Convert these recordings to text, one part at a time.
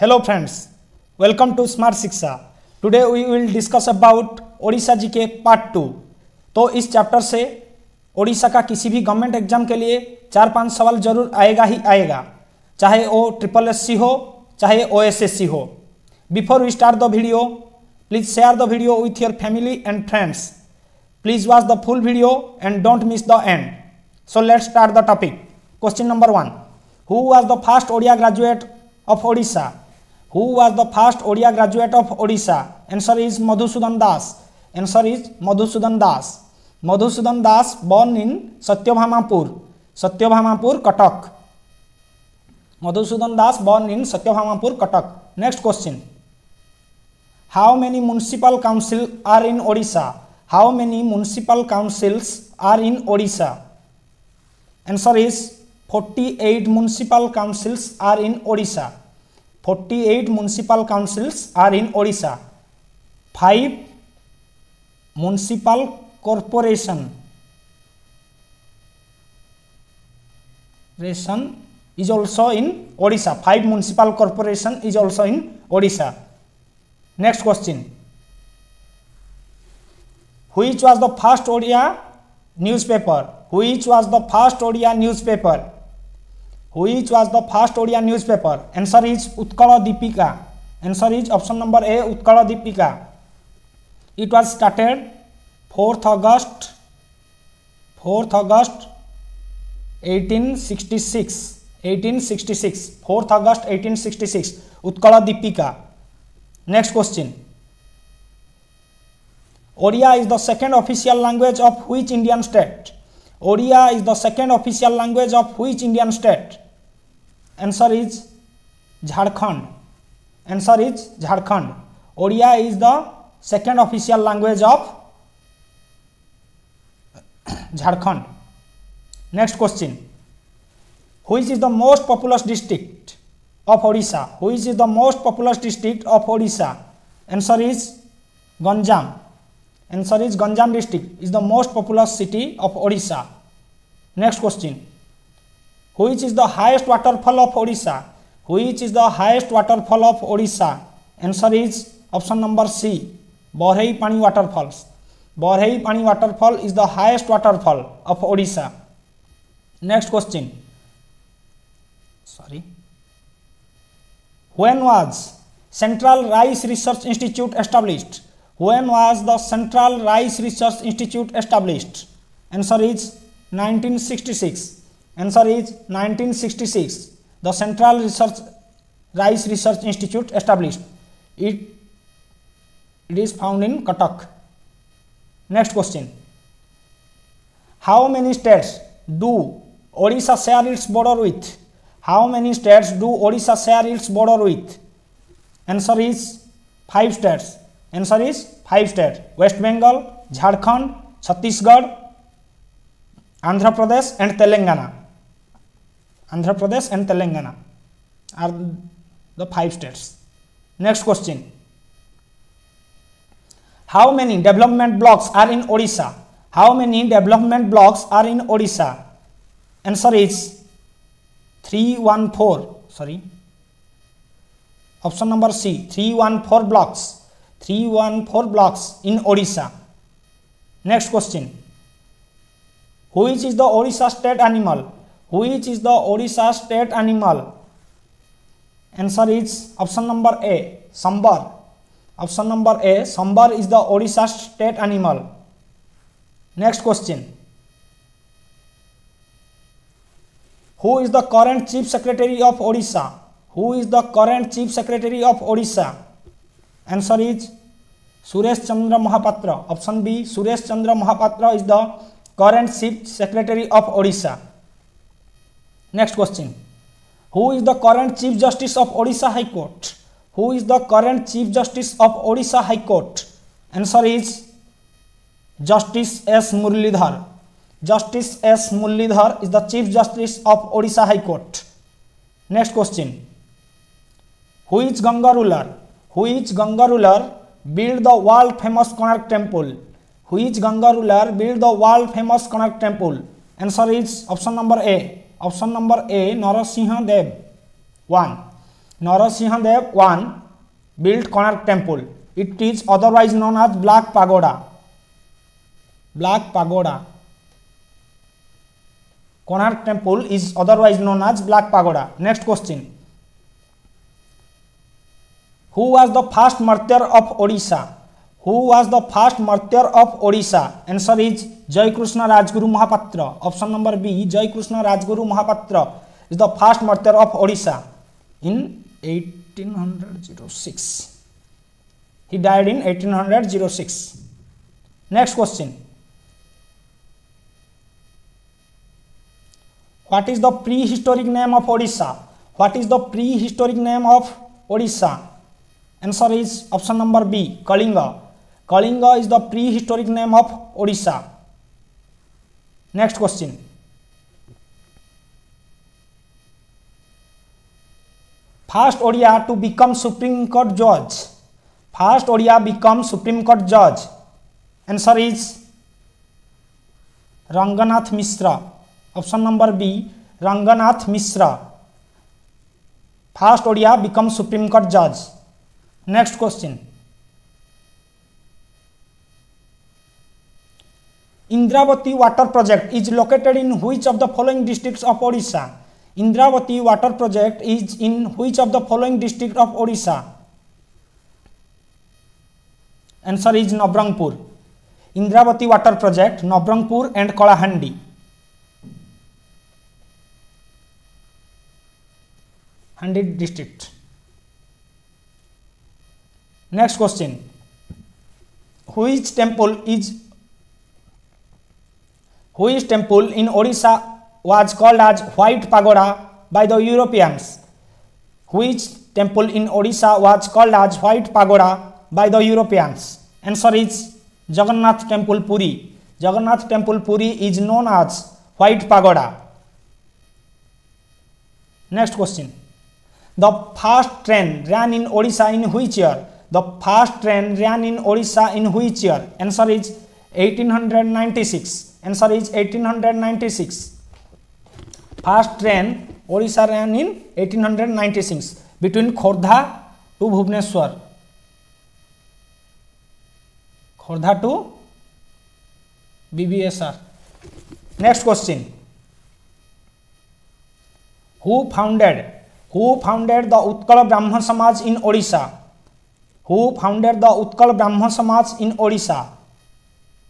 Hello friends, welcome to Smart शिक्षा। Today we will discuss about Odisha GK part 2। तो इस chapter से ओडिशा का किसी भी गवर्नमेंट एग्जाम के लिए 4-5 सवाल जरूर आएगा ही आएगा, चाहे वो SSC हो चाहे OSSC हो। Before we start the video, please share the video with your family and friends. Please watch the full video and don't miss the end. So let's start the topic. Question number 1. Who was the first Odia graduate of Odisha? Who was the first Odia graduate of Odisha? Answer is Madhusudan Das. Answer is Madhusudan Das. Madhusudan Das born in Satyabhamapur, Cuttack. Madhusudan Das born in Satyabhamapur, Cuttack. Next question. How many municipal councils are in Odisha? How many municipal councils are in Odisha? Answer is 48 municipal councils are in Odisha. 48 municipal councils are in Odisha. 5 municipal corporation is also in Odisha. 5 municipal corporation is also in Odisha. Next question. Which was the first Odia newspaper? Which was the first Odia newspaper? Which was the first Odia newspaper? Answer is Utkala Deepika. Answer is option number A, Utkala Deepika. It was started 4th August 1866. 4th August 1866. Utkala Deepika. Next question. Odia is the second official language of which Indian state? Odia is the second official language of which Indian state? Answer is Jharkhand. Answer is Jharkhand. Odia is the second official language of Jharkhand. Next question. Which is the most populous district of Odisha? Which is the most populous district of Odisha? Answer is Ganjam. Answer is Ganjam district is the most populous city of Odisha. Next question. Which is the highest waterfall of Odisha? Which is the highest waterfall of Odisha? Answer is option number C, Borhei Pani waterfalls. Borhei Pani waterfall is the highest waterfall of Odisha. Next question. When was Central Rice Research Institute established? When was the Central Rice Research Institute established? Answer is 1966. Answer is 1966. The Central Rice Research Institute established. It is found in Cuttack. Next question. How many states do Odisha share its border with? How many states do Odisha share its border with? Answer is 5 states. Answer is 5 states. West Bengal, Jharkhand, Chhattisgarh, Andhra Pradesh and Telangana. Andhra Pradesh and Telangana are the 5 states. Next question. How many development blocks are in Odisha? How many development blocks are in Odisha? Answer is 314. Option number C, 314 blocks. 314 blocks in Odisha. Next question. Which is the Odisha state animal? Which is the Odisha state animal? Answer is option number A, Sambar. Option number A, Sambar is the Odisha state animal. Next question. Who is the current Chief Secretary of Odisha? Who is the current Chief Secretary of Odisha? Answer is Suresh Chandra Mahapatra. Option B, Suresh Chandra Mahapatra is the current Chief Secretary of Odisha. Next question. Who is the current Chief Justice of Odisha High Court? Who is the current Chief Justice of Odisha High Court? Answer is Justice S. Muralidhar. Justice S. Muralidhar is the Chief Justice of Odisha High Court. Next question. Which Ganga ruler built the world famous Konark temple? Which Ganga ruler built the world famous Konark temple? Answer is option number A. Option number A, Narasimha Dev. 1. Narasimha Dev I built Konark Temple. It is otherwise known as Black Pagoda. Black Pagoda. Konark Temple is otherwise known as Black Pagoda. Next question. Who was the first martyr of Odisha? Who was the first martyr of Odisha? Answer is Jai Krishna Rajguru Mahapatra. Option number B, Jai Krishna Rajguru Mahapatra is the first martyr of Odisha in 1806. He died in 1806. Next question. What is the prehistoric name of Odisha? What is the prehistoric name of Odisha? Answer is option number B, Kalinga. Kalinga is the prehistoric name of Odisha. Next question. First Odia to become Supreme Court judge. First Odia become Supreme Court judge. Answer is Ranganath Mishra. Option number B, Ranganath Mishra. First Odia become Supreme Court judge. Next question. Indravati water project is located in which of the following districts of Odisha? Indravati water project is in which of the following district of Odisha? Answer is Nabrangpur. Indravati water project, Nabrangpur and Kalahandi. Handi district. Next question. Which temple in Odisha was called as White Pagoda by the Europeans? Which temple in Odisha was called as White Pagoda by the Europeans? Answer is Jagannath Temple Puri. Jagannath Temple Puri is known as White Pagoda. Next question. The first train ran in Odisha in which year? The first train ran in Odisha in which year? Answer is 1896. Answer is 1896. First train Odisha ran in 1896 between Khordha to Bhubaneswar. Khordha to BBSR. Next question. Who founded the Utkal Brahma Samaj in Odisha? Who founded the Utkal Brahma Samaj in Odisha?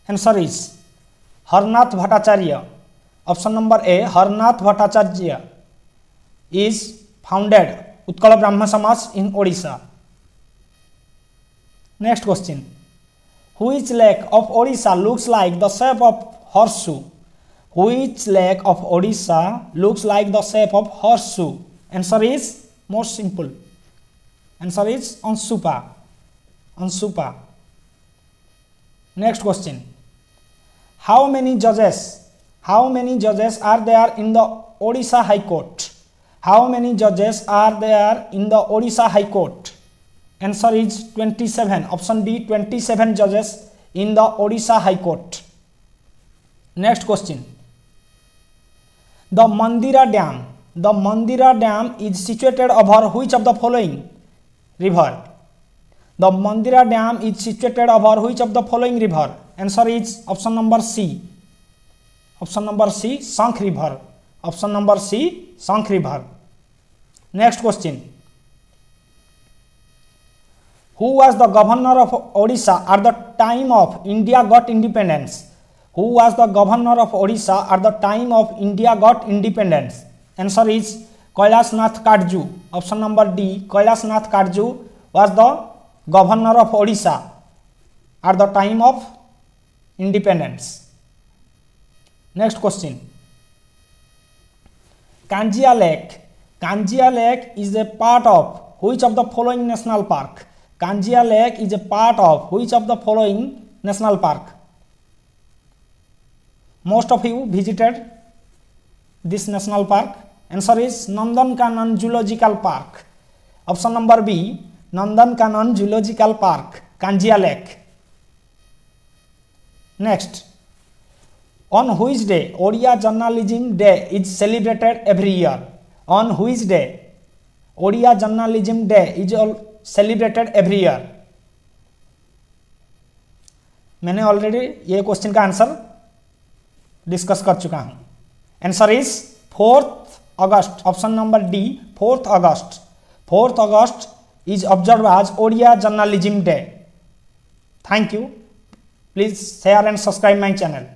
Answer is Harnath Bhattacharya. Option number A, Harnath Bhattacharya is founded Utkal Brahma Samaj in Odisha. Next question. Which lake of Odisha looks like the shape of horseshoe? Which lake of Odisha looks like the shape of horseshoe? Answer is more simple. Answer is Ansupa. Ansupa. Next question. How many judges are there in the Odisha High Court? How many judges are there in the Odisha High Court? Answer is 27. Option B, 27 judges in the Odisha High Court. Next question. The Mandira Dam is situated over which of the following river? The Mandira Dam is situated over which of the following river? Answer is option number C. Option number C, Sankh River. Option number C, Sankh River. Next question. Who was the governor of Odisha at the time of India got independence? Who was the governor of Odisha at the time of India got independence? Answer is Kailasnath Kadju. Option number D, Kailasnath Kadju was the governor of Odisha at the time of independence. Next question. Kanjia Lake is a part of which of the following national park? Kanjia Lake is a part of which of the following national park? Most of you visited this national park. Answer is Nandankanan Zoological Park. Option number B, Nandankanan Zoological Park, Kanjia Lake. Next. On which day Odia Journalism Day is celebrated every year? On which day Odia journalism day is celebrated every year? मैंने already ये question का answer discuss कर चुका हूं। Answer is 4th August, option number D 4th August. 4th August is observed as Odia Journalism Day. Thank you. Please share and subscribe my channel.